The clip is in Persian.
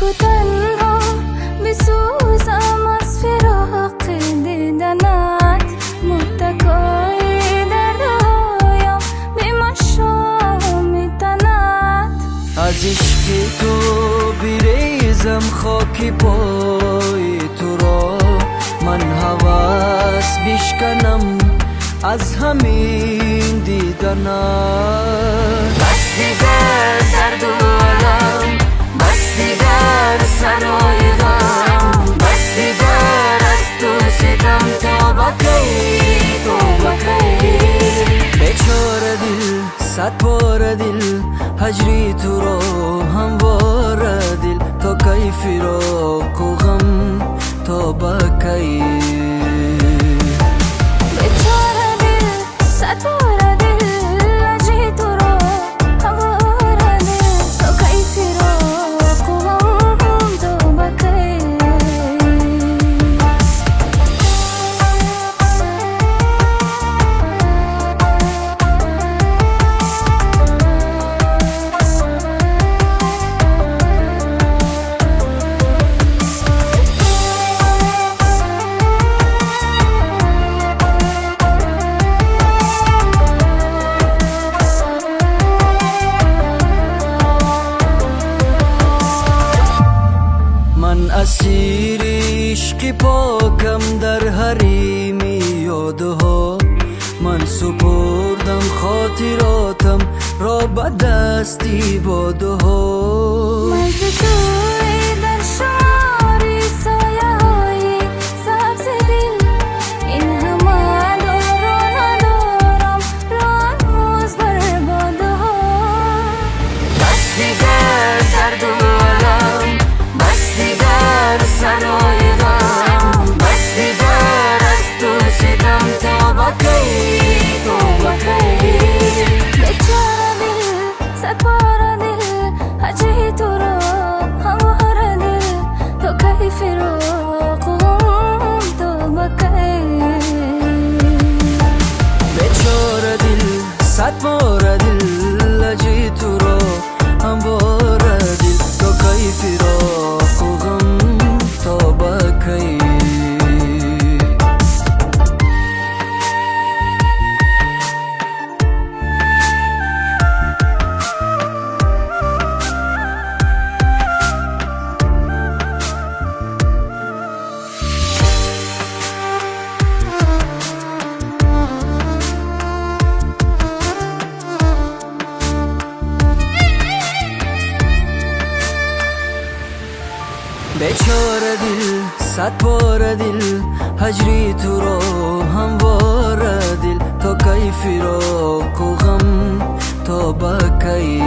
کو تنها میسوزم از فراق دیدنت، متکای دردهایم بی‌مشا میتند. از عشق تو بیریزم خاکی پای تو را، من هوس بیشکنم از همین دیدنت. بس دیگر درد و علم، بس دیگر سرای غم، بس دیگر از تو ستم تا بکی تو بکی. بیچاره دل صد بار دل هجری تو را هموار دل، تا کی فراق و غم تا بکی. بیچاره دل صد بار دل هجری تو را هموار دل، تا کی فراق و غم تا بکی. من اسیر عشق پاکم در حریم یادها، من سپردم خاطراتم را به دستی بادها. من ز توی در شماری سایه های سبز دل، این همه دارم ندارم را هنوز بر بادها. بس دیگر درد و علم، بس دیگر سرای غم، بس دیگر از تو ستم تا بکی تو بکی. بیچاره دل صد بار دل هجری تو را هموار دل، تا کی فراق و غم تا بکی. بیچاره دل صد بار دل هجری تو را هموار دل، تا کی فراق و غم تا بکی. بیچاره دل صد بار دل هجری تو را هموار دل، تا کی فراق و غم تا بکی.